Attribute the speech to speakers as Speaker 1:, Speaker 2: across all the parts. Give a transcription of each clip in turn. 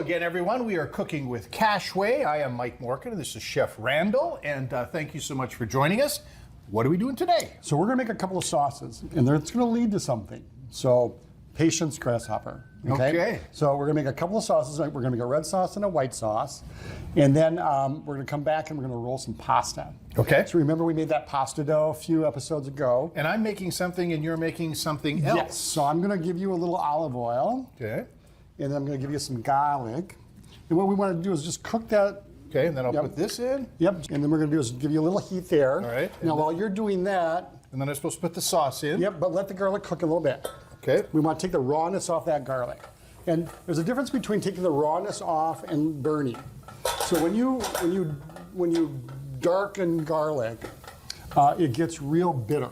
Speaker 1: again, everyone. We are cooking with Cashway. I am Mike Morgan, and this is Chef Randall, and thank you so much for joining us. What are we doing today?
Speaker 2: So we're going to make a couple of sauces, and it's going to lead to something. So patience, grasshopper. Okay. So we're going to make a couple of sauces. We're going to make a red sauce and a white sauce, and then we're going to come back and we're going to roll some pasta.
Speaker 1: Okay.
Speaker 2: So remember we made that pasta dough a few episodes ago.
Speaker 1: And I'm making something, and you're making something else.
Speaker 2: Yes. So I'm going to give you a little olive oil.
Speaker 1: Okay.
Speaker 2: And then I'm going to give you some garlic. And what we want to do is just cook that.
Speaker 1: Okay, and then I'll put this in.
Speaker 2: Yep. And then we're going to do is give you a little heat there.
Speaker 1: All right.
Speaker 2: Now while you're doing that.
Speaker 1: And then I'm supposed to put the sauce in.
Speaker 2: Yep, but let the garlic cook a little bit.
Speaker 1: Okay.
Speaker 2: We want to take the rawness off that garlic. And there's a difference between taking the rawness off and burning. So when you darken garlic, it gets real bitter.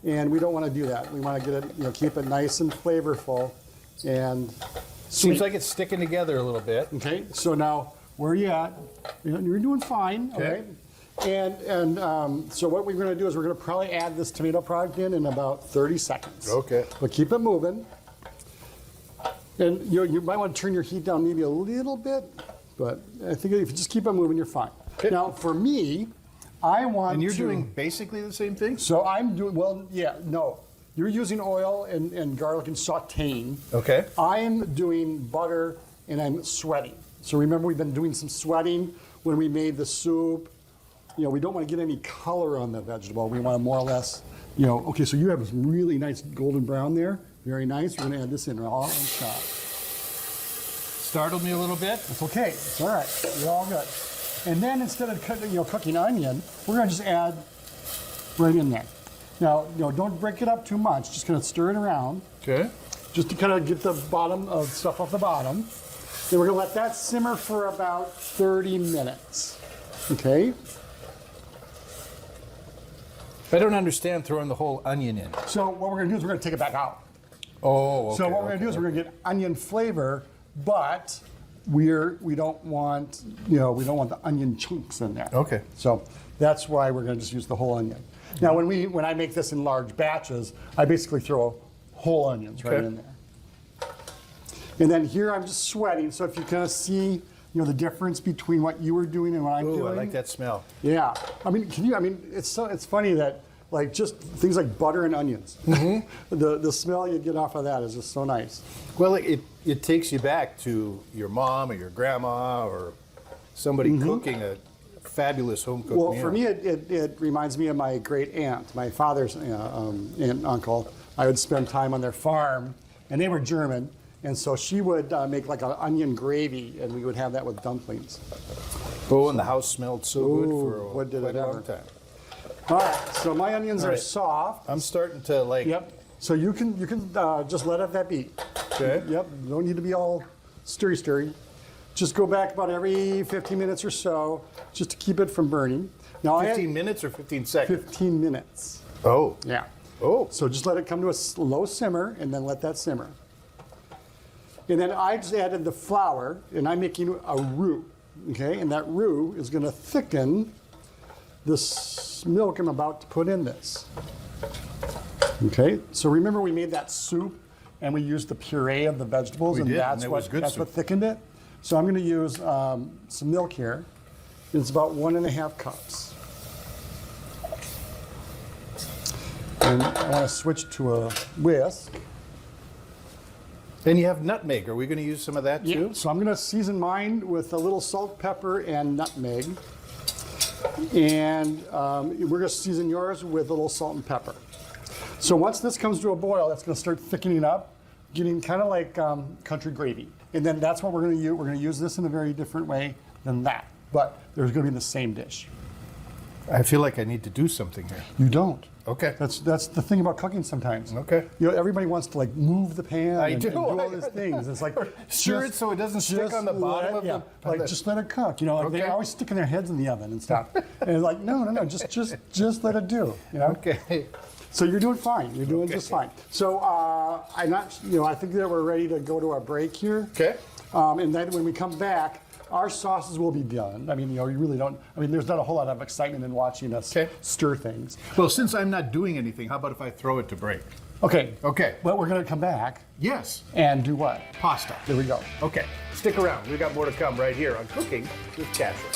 Speaker 2: And we don't want to do that. We want to get it, keep it nice and flavorful and sweet.
Speaker 1: Seems like it's sticking together a little bit.
Speaker 2: Okay, so now where are you at? You're doing fine,
Speaker 1: okay.
Speaker 2: All right? And so what we're going to do is we're going to probably add this tomato product in about 30 seconds.
Speaker 1: Okay.
Speaker 2: But keep it moving. And you might want to turn your heat down maybe a little bit, but I think if you just keep it moving, you're fine.
Speaker 1: Okay.
Speaker 2: Now for me, I want
Speaker 1: And you're doing basically the same thing?
Speaker 2: So I'm doing, no. You're using oil and garlic and sauteing.
Speaker 1: Okay.
Speaker 2: I'm doing butter and I'm sweating. So remember, we've been doing some sweating when we made the soup. We don't want to get any color on the vegetable. We want to more or less, okay, so you have this really nice golden brown there. Very nice. We're going to add this in all one shot.
Speaker 1: Startled me a little bit.
Speaker 2: It's okay. It's all right. You're all good. And then instead of cooking onion, we're going to just add right in there. Now, don't break it up too much. Just kind of stir it around.
Speaker 1: Okay.
Speaker 2: Just to kind of get the bottom of stuff off the bottom. Then we're going to let that simmer for about 30 minutes. Okay?
Speaker 1: I don't understand throwing the whole onion in.
Speaker 2: So what we're going to do is we're going to take it back out.
Speaker 1: Oh, okay.
Speaker 2: So what we're going to do is we're going to get onion flavor, but we don't want the onion chunks in there.
Speaker 1: Okay.
Speaker 2: So that's why we're going to just use the whole onion. Now when I make this in large batches, I basically throw whole onions right in there. And then here I'm just sweating. So if you kind of see the difference between what you were doing and what I'm doing.
Speaker 1: I like that smell.
Speaker 2: Yeah. I mean, it's funny that just things like butter and onions. Mm-hmm. the smell you get off of that is just so nice.
Speaker 1: Well, it takes you back to your mom or your grandma or somebody cooking a fabulous home-cooked meal.
Speaker 2: Well, for me, it reminds me of my great aunt, my father's aunt and uncle. I would spend time on their farm, and they were German, and so she would make like an onion gravy, and we would have that with dumplings.
Speaker 1: Oh, and the house smelled so good for quite a long time.
Speaker 2: All right, so my onions are soft.
Speaker 1: I'm starting to like.
Speaker 2: Yep. So you can just let that be.
Speaker 1: Okay.
Speaker 2: Yep. Don't need to be all stirry. Just go back about every 15 minutes or so, just to keep it from burning. Now
Speaker 1: 15 minutes or 15 seconds?
Speaker 2: 15 minutes.
Speaker 1: Oh.
Speaker 2: Yeah.
Speaker 1: Oh.
Speaker 2: So just let it come to a low simmer, and then let that simmer. And then I just added the flour, and I'm making a roux. Okay, and that roux is going to thicken this milk I'm about to put in this. Okay, so remember we made that soup and we used the puree of the vegetables,
Speaker 1: we
Speaker 2: and
Speaker 1: did,
Speaker 2: that's
Speaker 1: and
Speaker 2: what thickened it. So I'm going to use some milk here. It's about 1.5 cups. And I want to switch to a whisk.
Speaker 1: And you have nutmeg. Are we going to use some of that too?
Speaker 2: Yeah. So I'm going to season mine with a little salt, pepper, and nutmeg. And we're going to season yours with a little salt and pepper. So once this comes to a boil, that's going to start thickening up, getting kind of like country gravy. And then that's what we're going to use. We're going to use this in a very different way than that. But there's going to be the same dish.
Speaker 1: I feel like I need to do something here.
Speaker 2: You don't.
Speaker 1: Okay.
Speaker 2: That's the thing about cooking sometimes.
Speaker 1: Okay.
Speaker 2: Everybody wants to like move the pan and do all these things. It's like
Speaker 1: stir it so it doesn't stick on the bottom of the.
Speaker 2: Just let it cook. They're always sticking their heads in the oven and stuff. And it's like no, just let it do.
Speaker 1: Okay.
Speaker 2: So you're doing fine. You're doing just fine. So I think that we're ready to go to our break here.
Speaker 1: Okay.
Speaker 2: And then when we come back, our sauces will be done. I mean, you really don't. I mean, there's not a whole lot of excitement in watching us
Speaker 1: Okay.
Speaker 2: stir things.
Speaker 1: Well, since I'm not doing anything, how about if I throw it to break?
Speaker 2: Okay.
Speaker 1: Okay.
Speaker 2: But we're going to come back
Speaker 1: Yes.
Speaker 2: and do what?
Speaker 1: Pasta.
Speaker 2: There we go.
Speaker 1: Okay. Stick around. We've got more to come right here on Cooking with Casual.